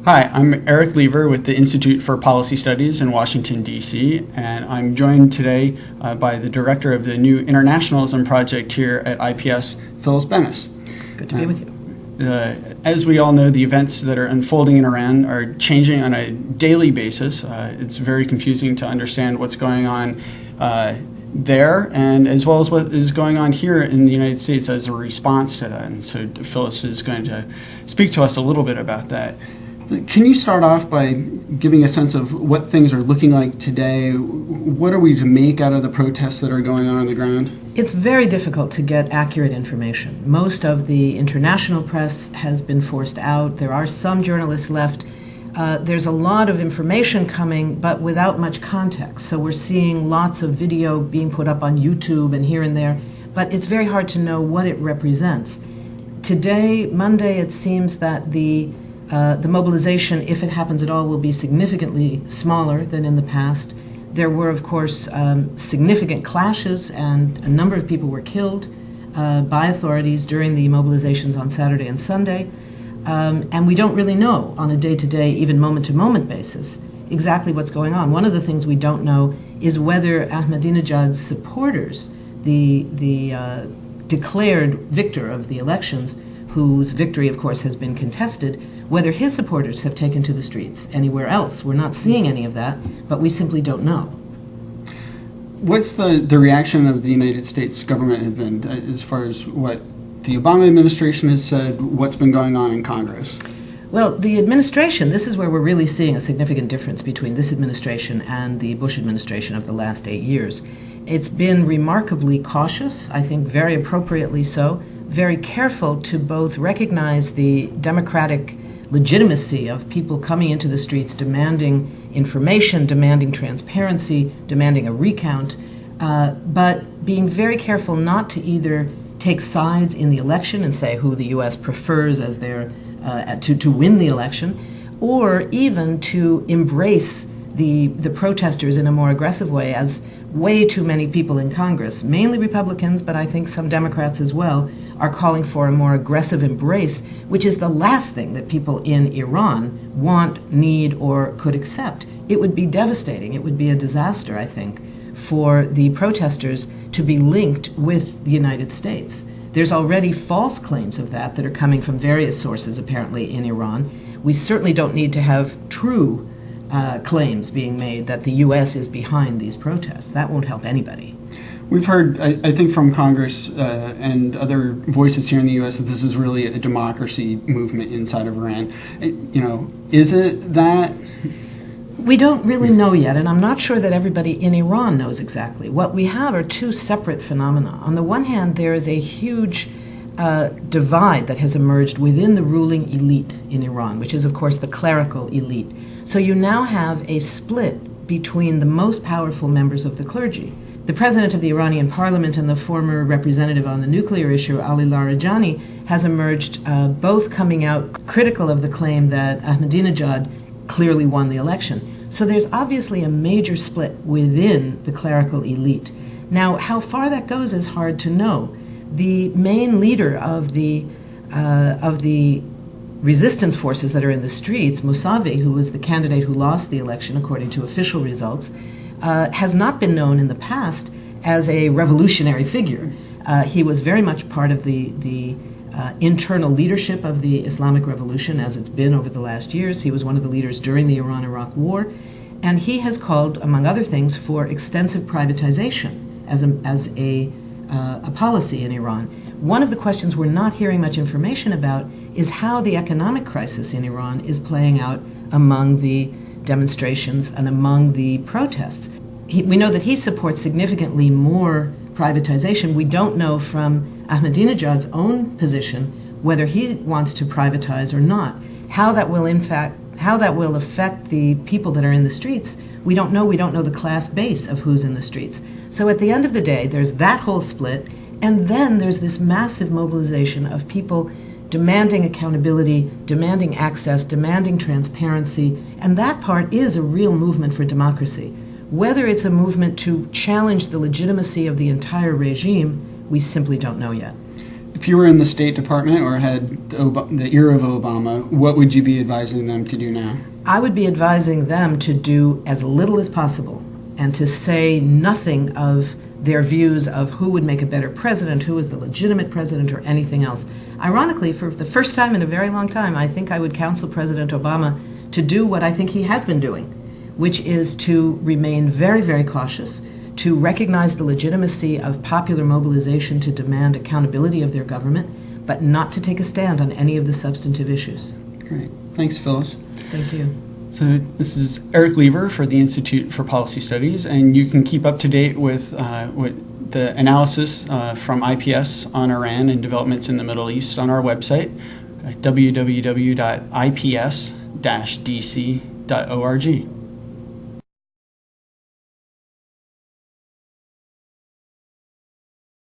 Hi, I'm Eric Lever with the Institute for Policy Studies in Washington, D.C., and I'm joined today by the director of the new Internationalism Project here at IPS, Phyllis Bennis. Good to be with you. As we all know, the events that are unfolding in Iran are changing on a daily basis. It's very confusing to understand what's going on there, and as well as what is going on here in the United States as a response to that. And so Phyllis is going to speak to us a little bit about that. Can you start off by giving a sense of what things are looking like today? What are we to make out of the protests that are going on the ground? It's very difficult to get accurate information. Most of the international press has been forced out. There are some journalists left. There's a lot of information coming, but without much context. So we're seeing lots of video being put up on YouTube and here and there, but it's very hard to know what it represents. Today, Monday, it seems that the mobilization, if it happens at all, will be significantly smaller than in the past. There were, of course, significant clashes, and a number of people were killed by authorities during the mobilizations on Saturday and Sunday. And we don't really know on a day-to-day, even moment-to-moment basis, exactly what's going on. One of the things we don't know is whether Ahmadinejad's supporters, the declared victor of the elections, whose victory, of course, has been contested, whether his supporters have taken to the streets anywhere else. We're not seeing any of that, but we simply don't know. What's the reaction of the United States government been as far as what the Obama administration has said, what's been going on in Congress? Well, the administration, this is where we're really seeing a significant difference between this administration and the Bush administration of the last 8 years. It's been remarkably cautious, I think very appropriately so, very careful to both recognize the democratic legitimacy of people coming into the streets demanding information, demanding transparency, demanding a recount, but being very careful not to either take sides in the election and say who the U.S. prefers as their to win the election, or even to embrace the protesters in a more aggressive way, as way too many people in Congress, mainly Republicans, but I think some Democrats as well, are calling for a more aggressive embrace, which is the last thing that people in Iran want, need, or could accept. It would be devastating. It would be a disaster, I think, for the protesters to be linked with the United States. There's already false claims of that are coming from various sources, apparently, in Iran. We certainly don't need to have true claims being made that the U.S. is behind these protests. That won't help anybody. We've heard, I think, from Congress and other voices here in the U.S. that this is really a democracy movement inside of Iran. Is it that? We don't really know yet, and I'm not sure that everybody in Iran knows exactly. What we have are two separate phenomena. On the one hand, there is a huge divide that has emerged within the ruling elite in Iran, which is, of course, the clerical elite. So you now have a split between the most powerful members of the clergy. The president of the Iranian parliament and the former representative on the nuclear issue, Ali Larijani, has emerged both coming out critical of the claim that Ahmadinejad clearly won the election. So there's obviously a major split within the clerical elite. Now, how far that goes is hard to know. The main leader of the resistance forces that are in the streets, Mousavi, who was the candidate who lost the election according to official results, has not been known in the past as a revolutionary figure. He was very much part of the internal leadership of the Islamic Revolution, as it's been over the last years. He was one of the leaders during the Iran-Iraq War, and he has called, among other things, for extensive privatization as a policy in Iran. One of the questions we're not hearing much information about is how the economic crisis in Iran is playing out among the demonstrations and among the protests. We know that he supports significantly more privatization. We don't know from Ahmadinejad's own position whether he wants to privatize or not. How that will affect the people that are in the streets, we don't know. We don't know the class base of who's in the streets. So at the end of the day, there's that whole split, and then there's this massive mobilization of people demanding accountability, demanding access, demanding transparency, and that part is a real movement for democracy. Whether it's a movement to challenge the legitimacy of the entire regime, we simply don't know yet. if you were in the State Department or had the era of Obama, what would you be advising them to do now? I would be advising them to do as little as possible and to say nothing of their views of who would make a better president, who is the legitimate president, or anything else. Ironically, for the first time in a very long time, I think I would counsel President Obama to do what I think he has been doing, which is to remain very, very cautious, to recognize the legitimacy of popular mobilization to demand accountability of their government, but not to take a stand on any of the substantive issues. Great. Thanks, Phyllis. Thank you. So this is Eric Lever for the Institute for Policy Studies, and you can keep up to date with the analysis from IPS on Iran and developments in the Middle East on our website, www.ips-dc.org.